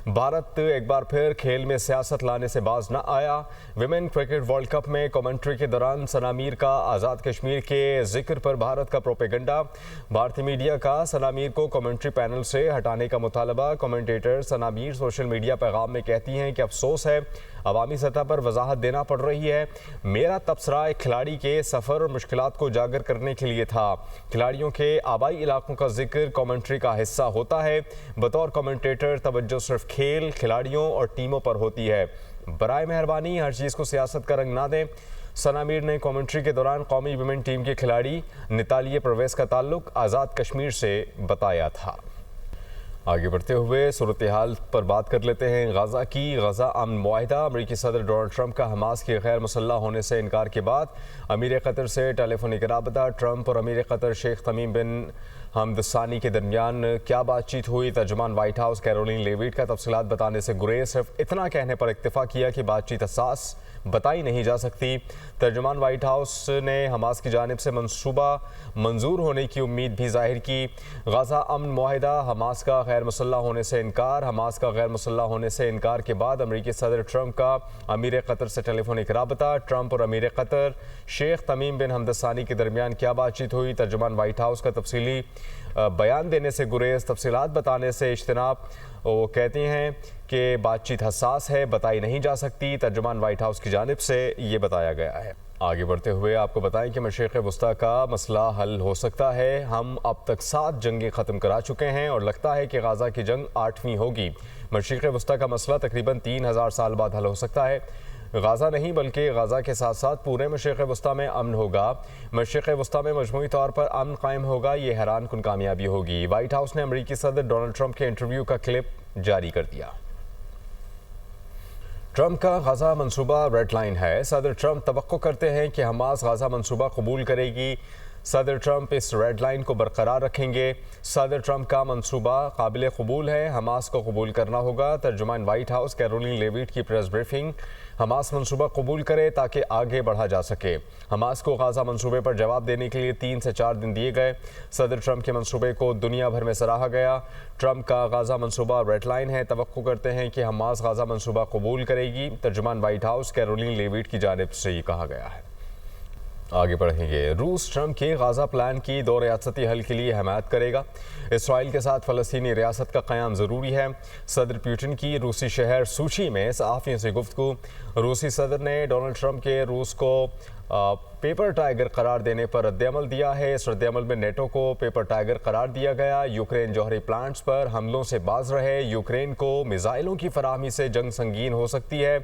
भारत एक बार फिर खेल में सियासत लाने से बाज न आया। विमेन क्रिकेट वर्ल्ड कप में कमेंट्री के दौरान सना मीर का आज़ाद कश्मीर के जिक्र पर भारत का प्रोपेगेंडा। भारतीय मीडिया का सना मीर को कमेंट्री पैनल से हटाने का मुतालबा। कमेंटेटर सना मीर सोशल मीडिया पैगाम में कहती हैं कि अफसोस है, अवामी सतह पर वजाहत देना पड़ रही है। मेरा तबसरा एक खिलाड़ी के सफ़र और मुश्किलात को उजागर करने के लिए था। खिलाड़ियों के आबाई इलाकों का जिक्र कमेंट्री का हिस्सा होता है। बतौर कमेंटेटर तवज्जो सिर्फ खेल, खिलाड़ियों और टीमों पर होती है। बराए मेहरबानी हर चीज़ को सियासत का रंग ना दें। सना मीर ने कमेंट्री के दौरान कौमी विमेन टीम के खिलाड़ी नितालिया परवेज का ताल्लुक आज़ाद कश्मीर से बताया था। आगे बढ़ते हुए सूरत हाल पर बात कर लेते हैं गाज़ा की। गाज़ा अमन मुआहिदा। अमरीकी सदर डोनाल्ड ट्रंप का हमास के गैर मुसल्लह होने से इनकार के बाद अमीर कतर से टेलीफोनिक राबता। ट्रंप और अमीर कतर शेख तमीम बिन हमद सानी के दरमियान क्या बातचीत हुई? तर्जुमान वाइट हाउस कैरोलिन लेविट का तफसीलात बताने से गुरेज, सिर्फ इतना कहने पर इक्तफा किया कि बातचीत हसास बताई नहीं जा सकती। तर्जुमान वाइट हाउस ने हमास की जानिब से मंसूबा मंजूर होने की उम्मीद भी जाहिर की। गाज़ा अमन मुआहिदा, हमास का गैर मुसल्लह होने से इनकार। हमास का गैर मुसल्लह होने से इनकार के बाद अमरीकी सदर ट्रंप का अमीर कतर से टेलीफोनिक राबता। ट्रंप और अमीर कतर शेख तमीम बिन हमद सानी के दरमियान क्या बातचीत हुई? तर्जुमान वाइट हाउस का तफसीली बयान देने से गुरेज, तफसीलात बताने से इज्तनाब। वो कहती हैं कि बातचीत हसास है, बताई नहीं जा सकती। तर्जुमान वाइट हाउस की जानिब से ये बताया गया है। आगे बढ़ते हुए आपको बताएं कि मशरिक़ वस्ता का मसला हल हो सकता है। हम अब तक 7 जंगें ख़त्म करा चुके हैं और लगता है कि गाज़ा की जंग 8वीं होगी। मशरिक़ वस्ता का मसला तकरीबन 3000 साल बाद हल हो सकता है। गाज़ा नहीं बल्कि गाज़ा के साथ साथ पूरे मशरिक़ वस्ता में अमन होगा। मशरिक़ वस्ता में मजमूई तौर पर अमन कायम होगा, ये हैरान कुन कामयाबी होगी। वाइट हाउस ने अमरीकी सदर डोनाल्ड ट्रंप के इंटरव्यू का क्लिप जारी कर दिया। ट्रंप का गाज़ा मंसूबा रेड लाइन है। सदर ट्रंप तवक्को करते हैं कि हमास गाज़ा मंसूबा कबूल करेगी। सदर ट्रंप इस रेड लाइन को बरकरार रखेंगे। सदर ट्रंप का मंसूबा काबिल कबूल है, हमास को कबूल करना होगा। तर्जुमान वाइट हाउस कैरोलिन लेविट की प्रेस ब्रीफिंग। हमास मंसूबा कबूल करे ताकि आगे बढ़ा जा सके। हमास को गाज़ा मंसूबे पर जवाब देने के लिए 3 से 4 दिन दिए गए। सदर ट्रंप के मंसूबे को दुनिया भर में सराहा गया। ट्रंप का गाज़ा मंसूबा रेड लाइन है, तवक्को करते हैं कि हमास गाज़ा मंसूबा कबूल करेगी। तर्जुमान वाइट हाउस कैरोलिन लेविट की जानिब से ये कहा गया है। आगे बढ़ेंगे। रूस ट्रंप के गाज़ा प्लान की 2 रियासती हल के लिए हमायत करेगा। इसराइल के साथ फ़लस्तीनी रियासत का क़याम ज़रूरी है। सदर पुतिन की रूसी शहर सूची में सहाफ़ियों से गुफ्तगू। रूसी सदर ने डोनाल्ड ट्रंप के रूस को पेपर टाइगर करार देने पर रद्दअमल दिया है। इस रद्दअमल में नेटो को पेपर टाइगर करार दिया गया। यूक्रेन जौहरी प्लांट्स पर हमलों से बाज रहे। यूक्रेन को मिसाइलों की फराहमी से जंग संगीन हो सकती है।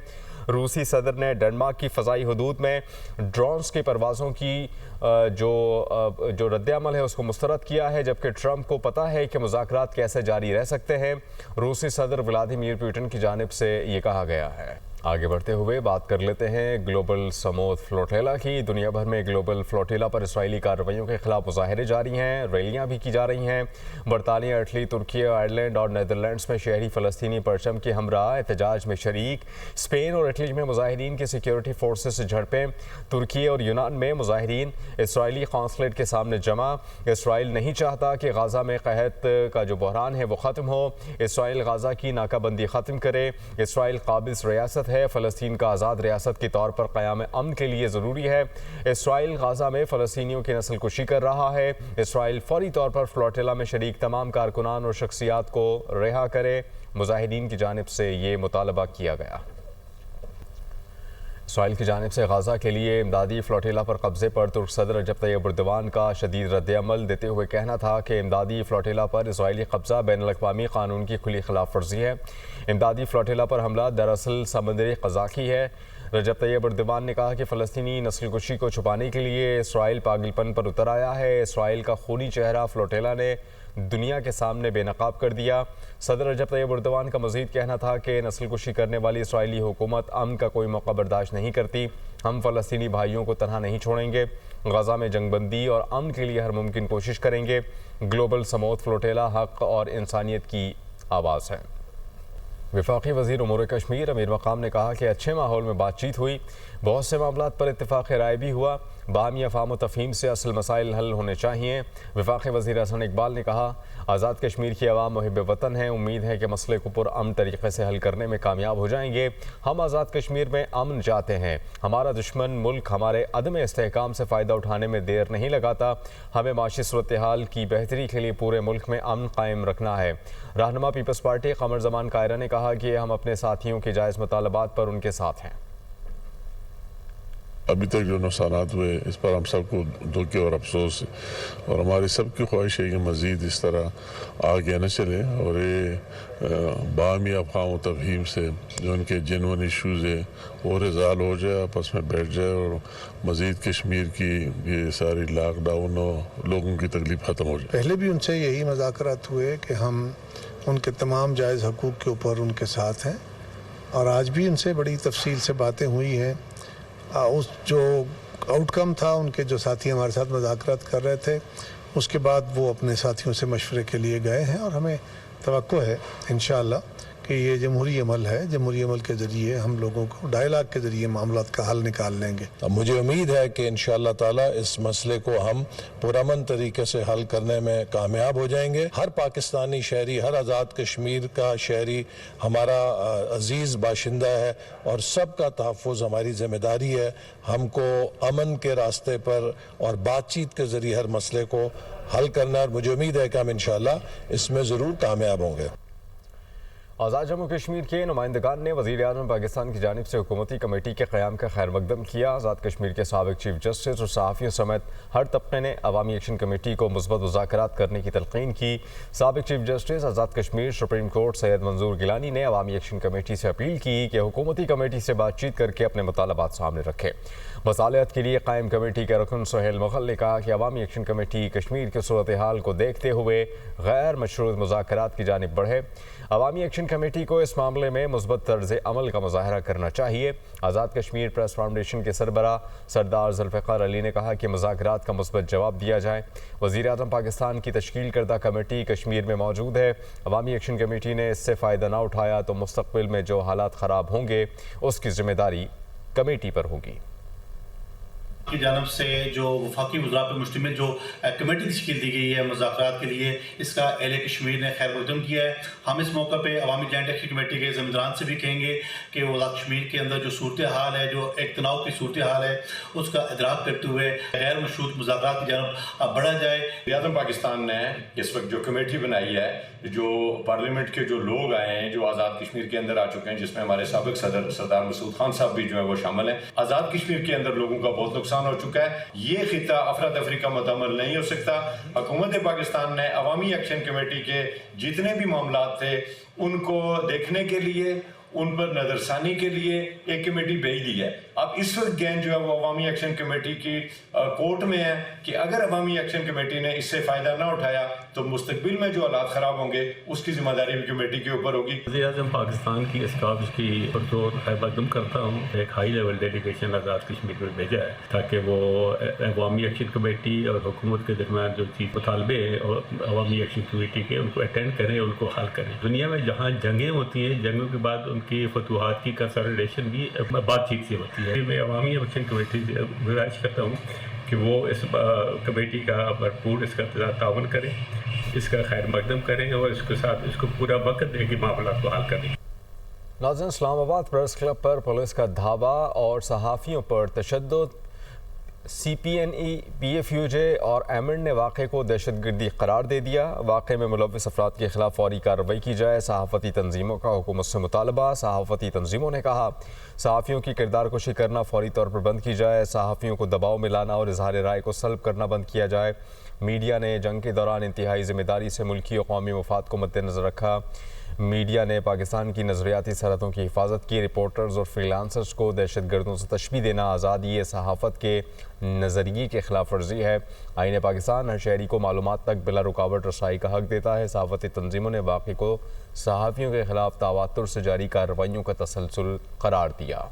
रूसी सदर ने डेनमार्क की फ़ज़ाई हदूद में ड्रोन्स की परवाज़ों की जो रद्दअमल है उसको मुस्तरद किया है, जबकि ट्रंप को पता है कि मुज़ाकरात कैसे जारी रह सकते हैं। रूसी सदर व्लादिमीर पुतिन की जानिब से ये कहा गया है। आगे बढ़ते हुए बात कर लेते हैं ग्लोबल समूद फ्लोटेला की। दुनिया भर में ग्लोबल फ्लोटेला पर इसराइली कार्रवाइयों के खिलाफ मुजाहरे जारी हैं, रैलियां भी की जा रही हैं। बरतानिया, इटली, तुर्की, आयरलैंड और नीदरलैंड्स में शहरी फ़लस्तीनी परचम के हमरा एहतजाज में शरीक। स्पेन और इटली में मुजाहिरीन के सिक्योरिटी फोर्सेस से झड़पें। तुर्की और यूनान में मुजाहिरीन इसराइली कौंसलेट के सामने जमा। इसराइल नहीं चाहता कि गाज़ा में कहत का जो बहरान है वो ख़त्म हो। इसराइल गाज़ा की नाकाबंदी ख़त्म करे। इसराइल काबिज़ रियासत है, फ़लस्तीन का आज़ाद रियासत के तौर पर क़याम अमन के लिए ज़रूरी है। इसराइल गाज़ा में फ़लस्तीनियों की नस्ल कुशी कर रहा है। इसराइल फौरी तौर पर फ्लोटेला में शरीक तमाम कारकुनान और शख्सियात को रिहा करे। मुजाहिदीन की जानिब से ये मुतालबा किया गया। इसराइल की जानिब से गाज़ा के लिए इमदादी फ्लोटेला पर कब्ज़े पर तुर्क सदर रजब तैयब एर्दोगान का शदीद रद्दअमल देते हुए कहना था कि इमदादी फ्लोटेला पर इसराइली कब्ज़ा बैनुल-अक़वामी क़ानून की खुली खिलाफ वर्जी है। इमदादी फ्लोटेला पर हमला दरअसल समंदरी क़ज़ाक़ी है। रजब तैयब एर्दोगान ने कहा कि फ़लस्तीनी नस्ल कुशी को छुपाने के लिए इसराइल पागलपन पर उतर आया है। इसराइल का खूनी चेहरा फ्लोटेला ने दुनिया के सामने बेनकाब कर दिया। सदर रजब तैयब एर्दोगान का मज़ीद कहना था कि नस्ल कुशी करने वाली इसराइली हुकूमत अमन का कोई मौका बर्दाश्त नहीं करती। हम फ़लस्तीनी भाइयों को तनहा नहीं छोड़ेंगे। गाज़ा में जंगबंदी और अमन के लिए हर मुमकिन कोशिश करेंगे। ग्लोबल समूद फ्लोटेला हक़ और इंसानियत की आवाज़ है। वफाकी वज़ीर उमूर कश्मीर अमीर मकाम ने कहा कि अच्छे माहौल में बातचीत हुई, बहुत से मामलात पर इत्तेफाक राय भी हुआ। باہمی افہام و تفہیم سے اصل مسائل حل ہونے چاہیے۔ وفاقی وزیر احسن اقبال نے کہا آزاد کشمیر کی عوام محب وطن ہیں، امید ہے کہ مسئلے کو پرامن طریقے سے حل کرنے میں کامیاب ہو جائیں گے۔ ہم آزاد کشمیر میں امن چاہتے ہیں، ہمارا دشمن ملک ہمارے عدم استحکام سے فائدہ اٹھانے میں دیر نہیں لگاتا، ہمیں معاشی صورتحال کی بہتری کے لیے پورے ملک میں امن قائم رکھنا ہے۔ رہنما پیپلز پارٹی قمر زمان قائرہ نے کہا کہ ہم اپنے ساتھیوں کے جائز مطالبات پر ان کے ساتھ ہیں۔ ابھی تک جو نقصانات ہوئے اس پر ہم سب کو دکھ اور افسوس ہے، اور ہماری سب کی خواہش ہے کہ مزید اس طرح آگے نہ چلے، اور یہ باہمی افہام و تفہیم سے جو ان کے جنون ایشوز ہے وہ ریزالو ہو جائے، آپس میں بیٹھ جائے، اور مزید کشمیر کی یہ ساری لاک ڈاؤن اور لوگوں کی تکلیف ختم ہو جائے۔ پہلے بھی ان سے یہی مذاکرات ہوئے کہ ہم ان کے تمام جائز حقوق کے اوپر ان کے ساتھ ہیں، اور آج بھی ان سے بڑی تفصیل سے باتیں ہوئی ہیں۔ اس جو آؤٹ کم تھا، ان کے جو ساتھی ہمارے ساتھ مذاکرات کر رہے تھے، اس کے بعد وہ اپنے ساتھیوں سے مشورے کے لیے گئے ہیں، اور ہمیں توقع ہے انشاءاللہ کہ یہ جمہوری عمل ہے، جمہوری عمل کے ذریعے ہم لوگوں کو ڈائیلاگ کے ذریعے معاملات کا حل نکال لیں گے۔ مجھے امید ہے کہ انشاءاللہ تعالی اس مسئلے کو ہم پرامن طریقے سے حل کرنے میں کامیاب ہو جائیں گے۔ ہر پاکستانی شہری، ہر آزاد کشمیر کا شہری ہمارا عزیز باشندہ ہے، اور سب کا تحفظ ہماری ذمہ داری ہے۔ ہم کو امن کے راستے پر اور بات چیت کے ذریعے ہر مسئلے کو حل کرنا ہے، اور مجھے امید ہے کہ ہم انشاءاللہ اس میں ضرور کامیاب ہوں گے۔ آزاد جموں کشمیر کے نمائندگان نے وزیر اعظم پاکستان کی جانب سے حکومتی کمیٹی کے قیام کا خیر مقدم کیا۔ آزاد کشمیر کے سابق چیف جسٹس اور صحافیوں سمیت ہر طبقے نے عوامی ایکشن کمیٹی کو مثبت مذاکرات کرنے کی تلقین کی۔ سابق chief justice Azad Kashmir supreme court سید منظور گیلانی نے عوامی ایکشن کمیٹی سے اپیل کی کہ حکومتی کمیٹی سے بات چیت کر کے اپنے مطالبات سامنے رکھے۔ مصالحت کے لیے قائم کمیٹی کے رکن سہیل مغل نے کہا کہ عوامی ایکشن کمیٹی کشمیر کی صورتحال کو دیکھتے ہوئے غیر مشروط مذاکرات کی جانب بڑھے۔ عوامی ایکشن کمیٹی کو اس معاملے میں مثبت طرز عمل کا مظاہرہ کرنا چاہیے۔ آزاد کشمیر پریس فاؤنڈیشن کے سربراہ سردار ذوالفقار علی نے کہا کہ مذاکرات کا مثبت جواب دیا جائے۔ وزیر اعظم پاکستان کی تشکیل کردہ کمیٹی کشمیر میں موجود ہے۔ عوامی ایکشن کمیٹی نے اس سے فائدہ نہ اٹھایا تو مستقبل میں جو حالات خراب ہوں گے اس کی ذمہ داری کمیٹی پر ہوگی۔ کی جانب سے جو وفاقی وزراء پر مشتمل جو کمیٹی تشکیل دی گئی ہے مذاکرات کے لیے، اس کا اہل کشمیر نے خیر مقدم کیا ہے۔ ہم اس موقع پہ عوامی جوائنٹ ایکشن کمیٹی کے ذمہ داران سے بھی کہیں گے کہ وہ آزاد کشمیر کے اندر جو صورتحال ہے، جو ایک تناؤ کی صورتحال ہے، اس کا ادراک کرتے ہوئے غیر مشروط مذاکرات کی جانب بڑھا جائے۔ وزیر اعظم پاکستان نے اس وقت جو کمیٹی بنائی ہے، جو پارلیمنٹ کے جو لوگ آئے ہیں جو آزاد کشمیر کے اندر آ چکے ہیں، جس میں ہمارے سابق صدر سردار مسعود خان صاحب بھی جو ہیں وہ شامل ہیں۔ آزاد کشمیر کے اندر لوگوں کا بہت نقصان ہو چکا ہے۔ یہ خطہ افراتفری کا متعمل نہیں ہو سکتا۔ حکومت پاکستان نے عوامی ایکشن کمیٹی کے جتنے بھی معاملات تھے ان کو دیکھنے کے لیے، ان پر نظر ثانی کے لیے ایک کمیٹی بھیج دی ہے۔ اب اس وقت گیند جو ہے وہ عوامی ایکشن کمیٹی کی کورٹ میں ہے کہ اگر عوامی ایکشن کمیٹی نے اس سے فائدہ نہ اٹھایا تو مستقبل میں جو حالات خراب ہوں گے اس کی ذمہ داری بھی کمیٹی کے اوپر ہوگی۔ وزیر اعظم پاکستان کی اس کاوش کی پرزور خیر مقدم کرتا ہوں۔ ایک high level delegation Azad Kashmir میں بھیجا ہے تاکہ وہ عوامی ایکشن کمیٹی اور حکومت کے درمیان جو چیز مطالبے ہیں اور عوامی ایکشن کمیٹی کے ان کو اٹینڈ کریں، ان کو حل کریں۔ دنیا میں جہاں جنگیں ہوتی ہیں، جنگوں کے بعد ان کی فتوحات کی کنسالیڈیشن بھی بات چیت سے ہوتی ہے۔ میں عوامی ایکشن کمیٹی سے گزارش کرتا ہوں کہ وہ اس کمیٹی کا بھرپور اس کا تعاون کریں، اس کا خیر مقدم کریں، اور اس کے ساتھ اس کو پورا وقت دیں کہ معاملات کو حل کریں۔ ناظرین، اسلام آباد پریس کلب پر پولیس کا دھاوا اور صحافیوں پر تشدد۔ C P N E, P F U J اور ایمنڈ نے واقعے کو دہشت گردی قرار دے دیا۔ واقعے میں ملوث افراد کے خلاف فوری کارروائی کی جائے۔ صحافتی تنظیموں کا حکومت سے مطالبہ۔ صحافتی تنظیموں نے کہا صحافیوں کی کردار کشی کرنا فوری طور پر بند کی جائے۔ صحافیوں کو دباؤ میں لانا اور اظہار رائے کو سلب کرنا بند کیا جائے۔ میڈیا نے جنگ کے دوران انتہائی ذمہ داری سے ملکی و قومی مفاد کو مد نظر رکھا۔ میڈیا نے پاکستان کی نظریاتی سرحدوں کی حفاظت کی۔ رپورٹرز اور فری لانسرز کو دہشت گردوں سے تشبیہ دینا آزادی صحافت کے نظریے کے خلاف ورزی ہے۔ آئین پاکستان ہر شہری کو معلومات تک بلا رکاوٹ رسائی کا حق دیتا ہے۔ صحافتی تنظیموں نے واقعے کو صحافیوں کے خلاف تواتر سے جاری کارروائیوں کا تسلسل قرار دیا۔